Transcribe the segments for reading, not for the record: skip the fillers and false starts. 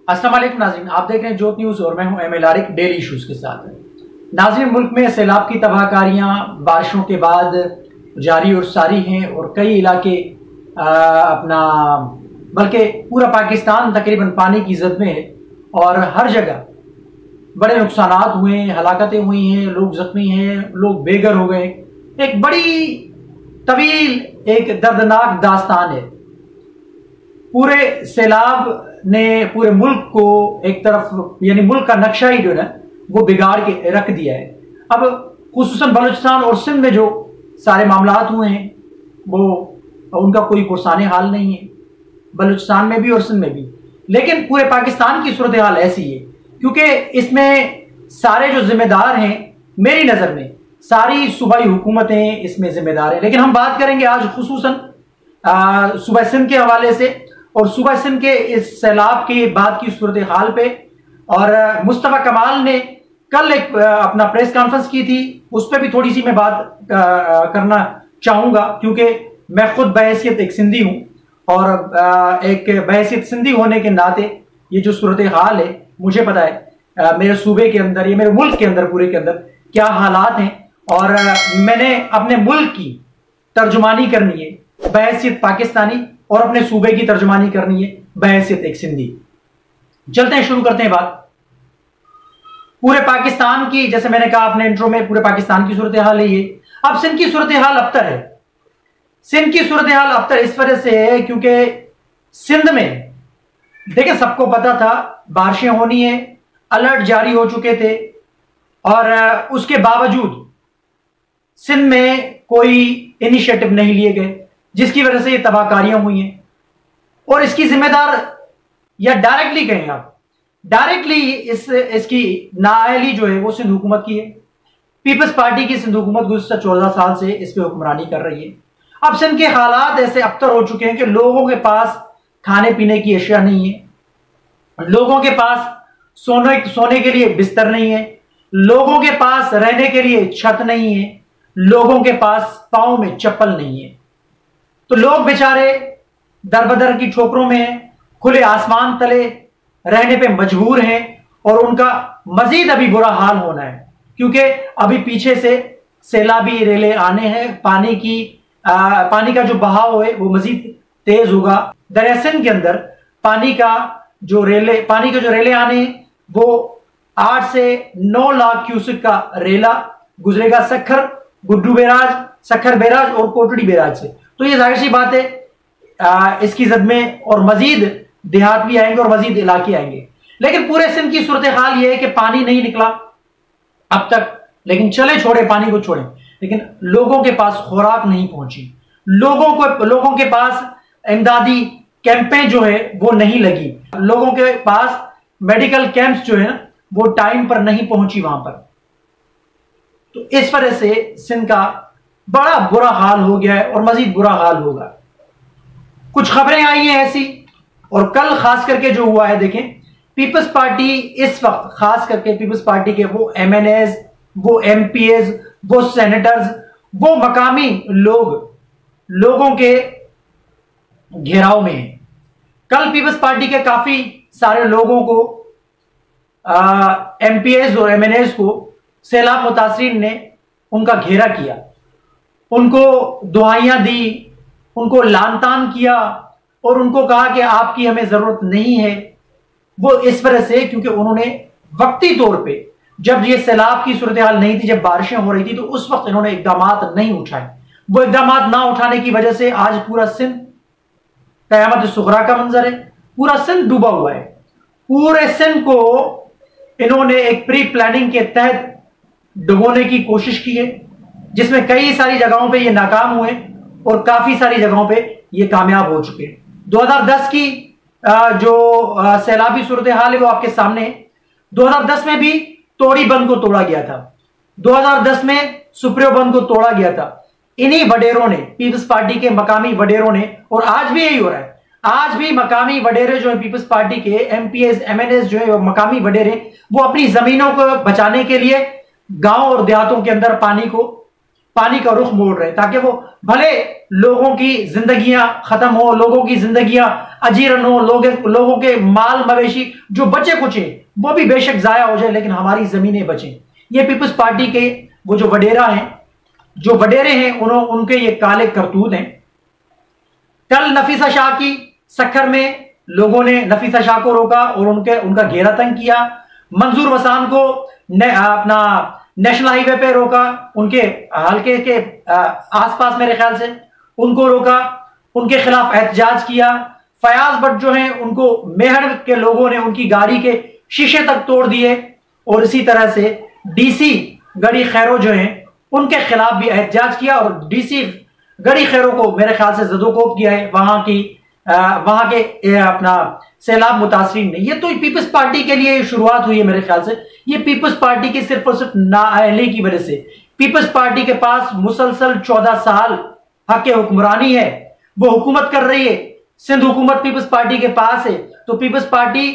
अस्सलाम वालेकुम नाज़रीन, आप देख रहे हैं जोत न्यूज़ और मैं हूं एम एल आरिक डेली इशूज़ के साथ। नाज़रीन, मुल्क में सैलाब की तबाहकारियां बारिशों के बाद जारी और सारी हैं और कई इलाके बल्कि पूरा पाकिस्तान तकरीबन पानी की जद में है और हर जगह बड़े नुकसानात हुए हैं, हलाकतें हुई हैं, लोग जख्मी हैं, लोग बेघर हो गए। एक बड़ी तवील एक दर्दनाक दास्तान है। पूरे सैलाब ने पूरे मुल्क को एक तरफ यानी मुल्क का नक्शा ही जो है वो बिगाड़ के रख दिया है। अब खुसूसन बलूचिस्तान और सिंध में जो सारे मामलात हुए हैं वो उनका कोई पुरसाने हाल नहीं है, बलूचिस्तान में भी और सिंध में भी। लेकिन पूरे पाकिस्तान की सूरत हाल ऐसी है क्योंकि इसमें सारे जो जिम्मेदार हैं, मेरी नज़र में सारी सूबाई हुकूमतें इसमें जिम्मेदार हैं। लेकिन हम बात करेंगे आज खुसूसन सूबा सिंध के हवाले से और सूबा सिंध के इस सैलाब के बाद की सूरत हाल पे। और मुस्तफ़ा कमाल ने कल एक अपना प्रेस कॉन्फ्रेंस की थी, उस पर भी थोड़ी सी मैं बात करना चाहूँगा क्योंकि मैं खुद बहैसियत एक सिंधी हूँ और एक बहैसियत सिंधी होने के नाते ये जो सूरत हाल है मुझे पता है मेरे सूबे के अंदर, ये मेरे मुल्क के अंदर पूरे के अंदर क्या हालात हैं। और मैंने अपने मुल्क की तर्जुमानी करनी है बहैसियत पाकिस्तानी और अपने सूबे की तर्जुमानी करनी है बहैसियत एक सिंधी। चलते हैं, शुरू करते हैं बात पूरे पाकिस्तान की। जैसे मैंने कहा अपने इंट्रो में, पूरे पाकिस्तान की सूरत हाल है ये। अब सिंध की सूरत हाल अबतर है। सिंध की सूरत हाल अबतर इस वजह से है क्योंकि सिंध में देखिए सबको पता था बारिशें होनी है, अलर्ट जारी हो चुके थे और उसके बावजूद सिंध में कोई इनिशिएटिव नहीं लिए गए जिसकी वजह से ये तबाहकारियां हुई हैं। और इसकी जिम्मेदार या डायरेक्टली कहें आप, डायरेक्टली इसकी नाअहली जो है वो सिंध हुकूमत की है। पीपल्स पार्टी की सिंध हुकूमत गुज़श्ता 14 साल से इस पर हुक्मरानी कर रही है। अब सिंध के हालात ऐसे अबतर हो चुके हैं कि लोगों के पास खाने पीने की अशिया नहीं है, लोगों के पास सोने के लिए बिस्तर नहीं है, लोगों के पास रहने के लिए छत नहीं है, लोगों के पास पांव में चप्पल नहीं है। तो लोग बेचारे दरबदर की ठोकरों में हैं, खुले आसमान तले रहने पे मजबूर हैं और उनका मजीद अभी बुरा हाल होना है क्योंकि अभी पीछे से सैलाबी रेले आने हैं। पानी का जो बहाव है वो मजीद तेज होगा। दरिया सिंध के अंदर पानी का जो रेले आने हैं वो 8 से 9 लाख क्यूसेक का रेला गुजरेगा सखर गुड्डू बैराज, सखर बैराज और कोटड़ी बैराज से। तो ये जाहिर सी बात है इसकी जद में और मजीद देहात भी आएंगे और मजीद इलाके आएंगे। लेकिन पूरे सिंध की सूरत हाल ये है कि पानी नहीं निकला अब तक। लेकिन चले छोड़े पानी को छोड़े, लेकिन लोगों के पास खुराक नहीं पहुंची, लोगों के पास इमदादी कैंपें जो है वो नहीं लगी, लोगों के पास मेडिकल कैंप्स जो है ना वो टाइम पर नहीं पहुंची वहां पर। तो इस वजह से सिंध का बड़ा बुरा हाल हो गया है और मजीद बुरा हाल होगा। कुछ खबरें आई हैं ऐसी और कल खास करके जो हुआ है, देखें पीपल्स पार्टी इस वक्त खास करके पीपल्स पार्टी के वो MNAs, वो MPs, वो सेनेटर्स, वो मकामी लोगों के घेराव में है। कल पीपल्स पार्टी के काफी सारे लोगों को MPs और MNAs को सैलाब मुतासरीन ने उनका घेरा किया, उनको दुआइयां दी, उनको लान तान किया और उनको कहा कि आपकी हमें जरूरत नहीं है। वो इस वजह से क्योंकि उन्होंने वक्ती तौर पे जब ये सैलाब की सूरत हाल नहीं थी, जब बारिशें हो रही थी, तो उस वक्त इन्होंने इकदामात नहीं उठाए। वो इकदामात ना उठाने की वजह से आज पूरा सिंध कयामत सुगरा का मंजर है, पूरा सिंध डूबा हुआ है। पूरे सिंध को इन्होंने एक प्री प्लानिंग के तहत डुबोने की कोशिश की है जिसमें कई सारी जगहों पे ये नाकाम हुए और काफी सारी जगहों पे ये कामयाब हो चुके हैं। 2010 की जो सैलाबी सूरत हाल है वो आपके सामने है। 2010 में भी तोड़ी बंद को तोड़ा गया था, 2010 में सुप्रियो बंद को तोड़ा गया था। इन्हीं वडेरों ने, पीपल्स पार्टी के मकामी वडेरों ने, और आज भी यही हो रहा है, आज भी मकामी वडेरे जो है पीपल्स पार्टी के MPs MNAs जो है मकामी वडेरे, वो अपनी जमीनों को बचाने के लिए गांव और देहातों के अंदर पानी को पानी का रुख मोड़ रहे हैं, ताकि वो भले लोगों की जिंदगियां खत्म हो, लोगों की जिंदगियां अजीरन हो, लोगों के माल मवेशी जो बचे कुचे वो भी बेशक जाया हो जाए, लेकिन हमारी जमीनें बचें। ये पीपल्स पार्टी के वो जो वडेरे हैं उनके ये काले करतूत हैं। कल नफीसा शाह की सक्खर में लोगों ने नफीसा शाह को रोका और उनका घेरा तंग किया। मंजूर वसान को अपना नेशनल हाईवे पे रोका, उनके हल्के के आसपास मेरे ख्याल से उनको रोका, उनके खिलाफ एहतजाज किया। फयाज भट्ट जो हैं उनको मेहर के लोगों ने उनकी गाड़ी के शीशे तक तोड़ दिए, और इसी तरह से डीसी गड़ी खैरो जो हैं उनके खिलाफ भी एहतजाज किया, और डीसी गड़ी खैरो को मेरे ख्याल से जदोकोब किया है वहां के अपना सैलाब मुतासरीन ने। ये तो पीपल्स पार्टी के लिए शुरुआत हुई है मेरे ख्याल से। ये पीपल्स पार्टी की सिर्फ और सिर्फ नाअहली की वजह से। पीपल्स पार्टी के पास मुसलसल 14 साल हक हुक्मरानी है, वो हुकूमत कर रही है, सिंध हुकूमत पीपल्स पार्टी के पास है। तो पीपल्स पार्टी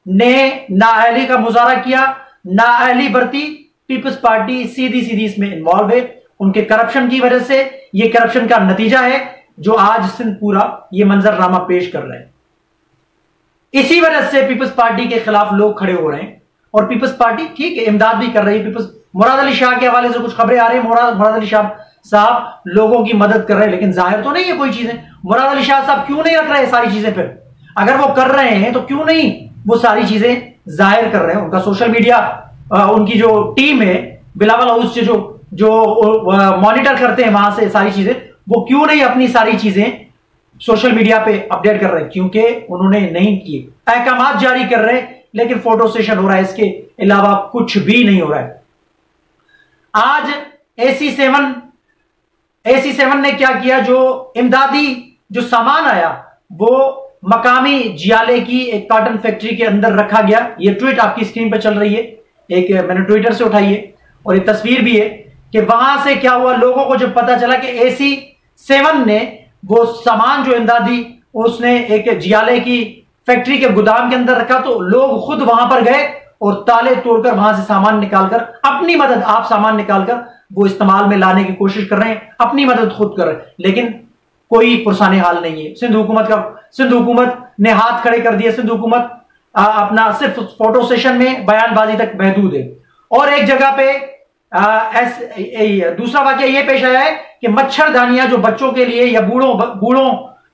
ने नाअहली का मुजाहरा किया, नाअहली बरती, पीपल्स पार्टी सीधी सीधी इसमें इन्वॉल्व है उनके करप्शन की वजह से। ये करप्शन का नतीजा है जो आज सिंध पूरा ये मंजरनामा पेश कर रहे हैं। इसी वजह से पीपल्स पार्टी के खिलाफ लोग खड़े हो रहे हैं, और पीपल्स पार्टी ठीक है इमदाद भी कर रही है। पीपल्स मुराद अली शाह के हवाले से कुछ खबरें आ रही है, मुराद अली शाह साहब लोगों की मदद कर रहे हैं, लेकिन जाहिर तो नहीं है कोई चीजें। मुराद अली शाह साहब क्यों नहीं रख रहे सारी चीजें? फिर अगर वो कर रहे हैं तो क्यों नहीं वो सारी चीजें जाहिर कर रहे हैं? उनका सोशल मीडिया, उनकी जो टीम है बिलावल हाउस से जो मॉनिटर करते हैं वहां से सारी चीजें, वो क्यों नहीं अपनी सारी चीजें सोशल मीडिया पे अपडेट कर रहे हैं? क्योंकि उन्होंने नहीं किए। अहकामात जारी कर रहे हैं लेकिन फोटो सेशन हो रहा है, इसके अलावा कुछ भी नहीं हो रहा है। आज AC7 ने क्या किया? जो इमदादी जो सामान आया वो मकामी जियाले की एक कॉटन फैक्ट्री के अंदर रखा गया। ये ट्वीट आपकी स्क्रीन पर चल रही है, एक मैंने ट्विटर से उठाई है, और एक तस्वीर भी है कि वहां से क्या हुआ। लोगों को जब पता चला कि AC7 ने वो सामान जो इमदादी उसने एक जियाले की फैक्ट्री के गोदाम के अंदर रखा, तो लोग खुद वहां पर गए और ताले तोड़कर वहां से सामान निकालकर अपनी मदद, आप सामान निकालकर वो इस्तेमाल में लाने की कोशिश कर रहे हैं, अपनी मदद खुद कर रहे हैं, लेकिन कोई पुरसाने हाल नहीं है। सिंध हुकूमत ने हाथ खड़े कर दिए। सिंध हुकूमत अपना सिर्फ फोटो सेशन में बयानबाजी तक महदूद है। और एक जगह पे दूसरा वाकया यह पेश आया है कि मच्छरदानियां जो बच्चों के लिए या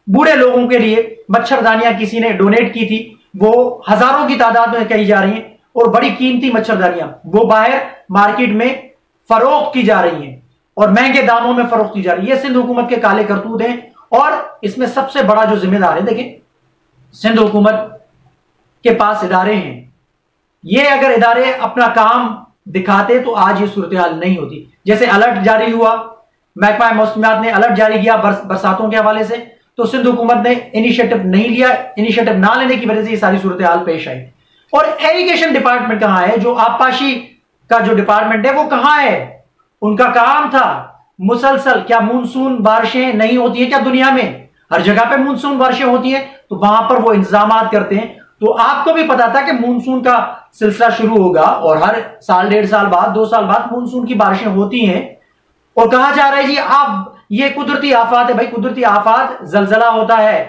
बूढ़े लोगों के लिए मच्छरदानियां किसी ने डोनेट की थी, वो हजारों की तादाद में कही जा रही हैं, और बड़ी कीमती मच्छरदानियां वो बाहर मार्केट में फरोख्त की जा रही हैं और महंगे दामों में फरोख्त की जा रही है। ये सिंध हुकूमत के काले करतूत हैं, और इसमें सबसे बड़ा जो जिम्मेदार है, देखिए सिंध हुकूमत के पास इदारे हैं। ये अगर इदारे अपना काम दिखाते तो आज ये सूरत हाल नहीं होती। जैसे अलर्ट जारी हुआ, महकमा मौसमियात ने अलर्ट जारी किया बरसातों के हवाले से, तो सिंध हुकूमत ने इनिशिएटिव नहीं लिया। इनिशिएटिव ना लेने की वजह से ये सारी सूरत हाल पेश आई। और इरिगेशन डिपार्टमेंट कहां है? जो आबपाशी का जो डिपार्टमेंट है वो कहां है? उनका काम था मुसलसल, क्या मानसून बारिशें नहीं होती है क्या दुनिया में? हर जगह पे मानसून बारिशें होती हैं, तो वहां पर वो इंतजाम करते हैं। तो आपको भी पता था कि मानसून का सिलसिला शुरू होगा, और हर साल, 1.5 साल बाद, 2 साल बाद मानसून की बारिशें होती हैं। और कहा जा रहा है जी आप ये कुदरती आफात है। भाई कुदरती आफात जलजला होता है,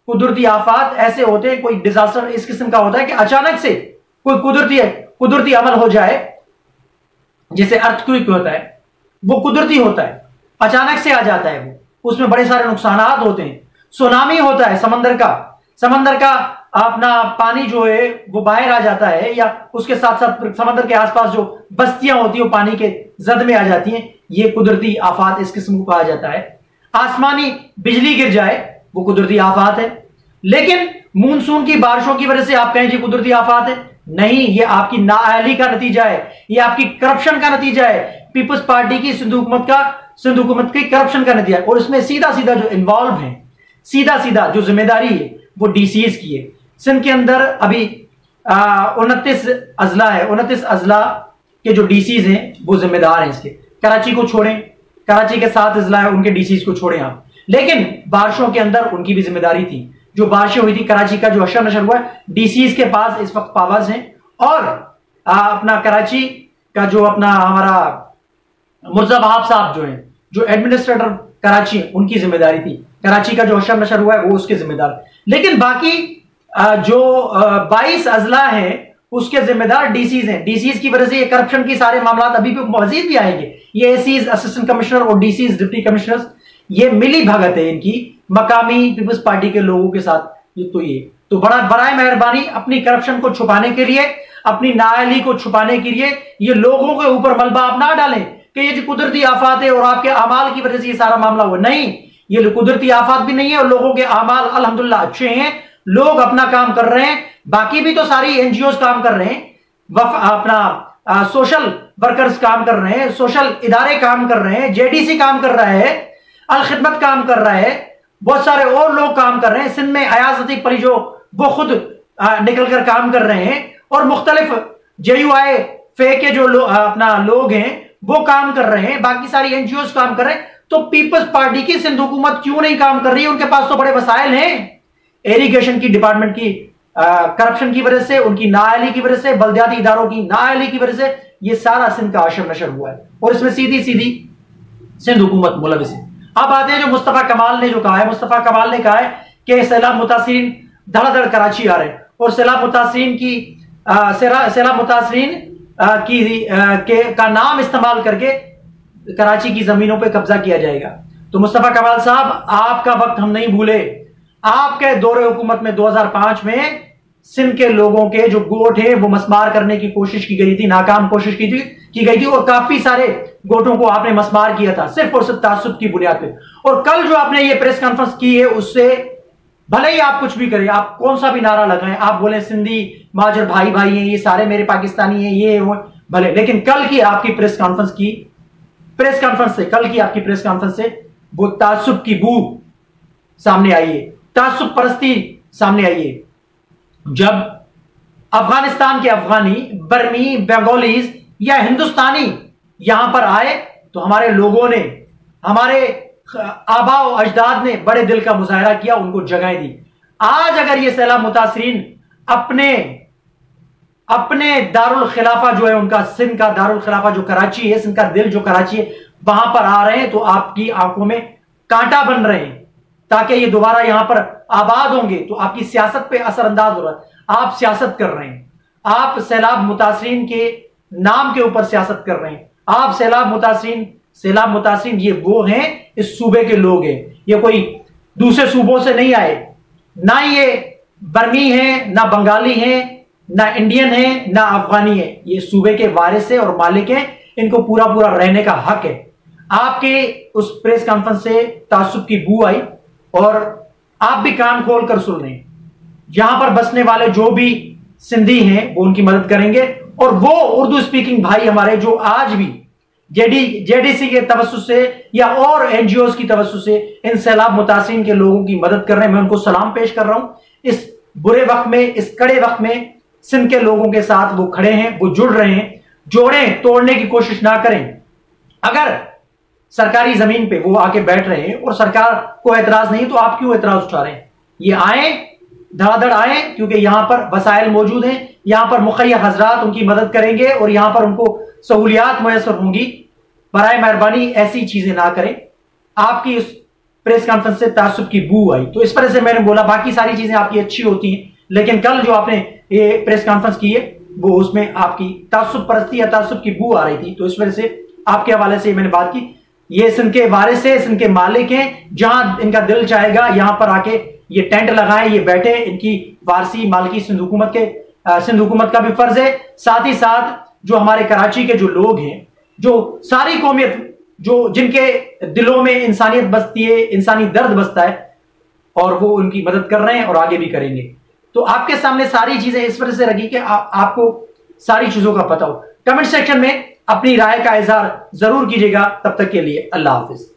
कुदरती आफात ऐसे होते हैं, कोई डिजास्टर इस किस्म का होता है कि अचानक से कोई कुदरती अमल हो जाए, जैसे अर्थक्वेक होता है, वो कुदरती होता है, अचानक से आ जाता है वो, उसमें बड़े सारे नुकसान होते हैं। सुनामी होता है, समंदर का अपना पानी जो है वो बाहर आ जाता है, या उसके साथ साथ समंदर के आसपास जो बस्तियां होती है वो पानी के जद में आ जाती हैं। ये कुदरती आफात इस किस्म को कहा जाता है। आसमानी बिजली गिर जाए वो कुदरती आफात है। लेकिन मानसून की बारिशों की वजह से आप कहें जी कुदरती आफात है, नहीं, ये आपकी नाअहली का नतीजा है, ये आपकी करप्शन का नतीजा है। पीपल्स पार्टी की सिंध हुकूमत की करप्शन का नतीजा है। और इसमें सीधा सीधा जो इन्वॉल्व है, सीधा सीधा जो जिम्मेदारी है वो डीसीएस की है। सिंध के अंदर अभी 29 अजला है, 29 अजला के जो डीसीज हैं वो जिम्मेदार हैं इसके। कराची को छोड़ें, कराची के 7 अजला है, उनके डीसीज को छोड़ें आप, लेकिन बारिशों के अंदर उनकी भी जिम्मेदारी थी। जो बारिशें हुई थी, कराची का जो अशर नशर हुआ, डीसीज के पास इस वक्त पावर्स हैं। और अपना कराची का जो अपना हमारा मुर्जा वहाब साहब जो है, जो एडमिनिस्ट्रेटर कराची उनकी जिम्मेदारी थी। कराची का जो हशर नशर हुआ है वो उसके जिम्मेदार, लेकिन बाकी जो 22 अजला हैं उसके जिम्मेदार डीसीज हैं। डीसीज की वजह से ये करप्शन की सारे मामला अभी भी मजीद भी आएंगे। ये एसीज, असिस्टेंट कमिश्नर और डीसीज, डिप्टी कमिश्नर्स, ये मिली भगत है इनकी मकामी पीपल्स पार्टी के लोगों के साथ। ये तो बराए मेहरबानी अपनी करप्शन को छुपाने के लिए, अपनी नाअहली को छुपाने के लिए ये लोगों के ऊपर मलबा आप ना डालें कि ये जो कुदरती आफात है और आपके अमाल की वजह से ये सारा मामला हुआ। नहीं, ये कुदरती आफात भी नहीं है और लोगों के अमाल अल्हम्दुलिल्लाह अच्छे हैं, लोग अपना काम कर रहे हैं। बाकी भी तो सारी एनजीओज काम कर रहे हैं, अपना सोशल वर्कर्स काम कर रहे हैं, सोशल इदारे काम कर रहे हैं, जेडीसी काम कर रहा है, अल खिदमत काम कर रहा है, बहुत सारे और लोग काम कर रहे हैं। सिंध में अयाज लतीफ परी जो वो खुद निकल कर काम कर रहे हैं और मुख्तलिफ JUI फे के जो अपना लोग हैं वो काम कर रहे हैं, बाकी सारी एनजीओज काम कर रहे हैं। तो पीपल्स पार्टी की सिंध हुकूमत क्यों नहीं काम कर रही है? उनके पास तो बड़े वसाइल हैं। इरिगेशन की डिपार्टमेंट की करप्शन की वजह से, उनकी नाअहली की वजह से, बल्दियाती इदारों की नाअहली की वजह से ये सारा सिंध का अशर नशर हुआ है और इसमें सीधी सीधी सिंध हुकूमत मुलविस है। अब आते हैं जो मुस्तफा कमाल ने जो कहा है। मुस्तफा कमाल ने कहा है कि सैलाब मुतासिरीन धड़ाधड़ कराची आ रहे हैं और सैलाब मुतासिरीन का नाम इस्तेमाल करके कराची की जमीनों पे कब्जा किया जाएगा। तो मुस्तफा कमाल साहब, आपका वक्त हम नहीं भूले। आपके दौरे हुकूमत में 2005 में सिंध के लोगों के जो गोट है वो मस्मार करने की कोशिश की गई थी, नाकाम कोशिश की गई थी और काफी सारे गोटों को आपने मस्मार किया था सिर्फ और सिर्फ तासुब की बुनियाद पे। और कल जो आपने ये प्रेस कॉन्फ्रेंस की है उससे भले ही आप कुछ भी करें, आप कौन सा भी नारा लगाएं, आप बोले सिंधी माजर भाई भाई हैं, ये सारे मेरे पाकिस्तानी हैं, ये वो भले, लेकिन कल की आपकी प्रेस कॉन्फ्रेंस से वो तासुब की बू सामने आई है, तासुब परस्ती सामने आई है। जब अफगानिस्तान के अफगानी, बर्मी, बंगालीज या हिंदुस्तानी यहां पर आए तो हमारे लोगों ने, हमारे आबा और अजदाद ने बड़े दिल का मुजाहरा किया, उनको जगह दी। आज अगर ये सैलाब मुतासरीन अपने दारुल खिलाफा जो है उनका, सिंध का दारुल खिलाफा जो कराची है, सिंध का दिल जो कराची है, वहां पर आ रहे हैं तो आपकी आंखों में कांटा बन रहे हैं ताकि ये दोबारा यहां पर आबाद होंगे तो आपकी सियासत पे असरअंदाज हो रहा है। आप सियासत कर रहे हैं, आप सैलाब मुतासरीन के नाम के ऊपर सियासत कर रहे हैं। आप सैलाब मुतासरीन ये वो हैं, इस सूबे के लोग हैं, ये कोई दूसरे सूबों से नहीं आए, ना ये बर्मी है, ना बंगाली है, ना इंडियन है, ना अफगानी है, ये सूबे के वारिस है और मालिक है, इनको पूरा पूरा रहने का हक है। आपके उस प्रेस कॉन्फ्रेंस से तासुब की बू आई और आप भी कान खोल कर सुन रहे हैं। यहां पर बसने वाले जो भी सिंधी हैं वो उनकी मदद करेंगे और वो उर्दू स्पीकिंग भाई हमारे जो आज भी जेडीसी के तवस्सुस से या और एनजीओ की तवस्सुस से इन सैलाब मुतासिरीन के लोगों की मदद कर रहे हैं, मैं उनको सलाम पेश कर रहा हूं। इस बुरे वक्त में, इस कड़े वक्त में सिंध के लोगों के साथ वो खड़े हैं, वो जुड़ रहे हैं। जोड़ें तोड़ने की कोशिश ना करें। अगर सरकारी जमीन पे वो आके बैठ रहे हैं और सरकार को एतराज नहीं तो आप क्यों एतराज उठा रहे हैं? ये आए, धड़ाधड़ आए, क्योंकि यहां पर वसाइल मौजूद हैं, यहां पर मुखैया हजरात उनकी मदद करेंगे और यहां पर उनको सहूलियात मुयसर होंगी। बराए मेहरबानी ऐसी चीजें ना करें। आपकी इस प्रेस कॉन्फ्रेंस से तासुब की बू आई तो इस वजह से मैंने बोला, बाकी सारी चीजें आपकी अच्छी होती हैं लेकिन कल जो आपने ये प्रेस कॉन्फ्रेंस की है वो उसमें आपकी तासुब परस्ती या तासुब की बू आ रही थी, तो इस वजह से आपके हवाले से मैंने बात की। ये सिंध के वारिस है, सिंध के मालिक हैं, जहां इनका दिल चाहेगा यहां पर आके ये टेंट लगाएं, ये बैठे, इनकी वारसी मालकी सिंध हुकूमत का भी फर्ज है। साथ ही साथ जो हमारे कराची के जो लोग हैं, जो सारी कौमियत, जो जिनके दिलों में इंसानियत बसती है, इंसानी दर्द बसता है, और वो उनकी मदद कर रहे हैं और आगे भी करेंगे। तो आपके सामने सारी चीजें इस वजह से रखी कि आपको सारी चीजों का पता हो। कमेंट सेक्शन में अपनी राय का इजहार जरूर कीजिएगा। तब तक के लिए अल्लाह हाफिज।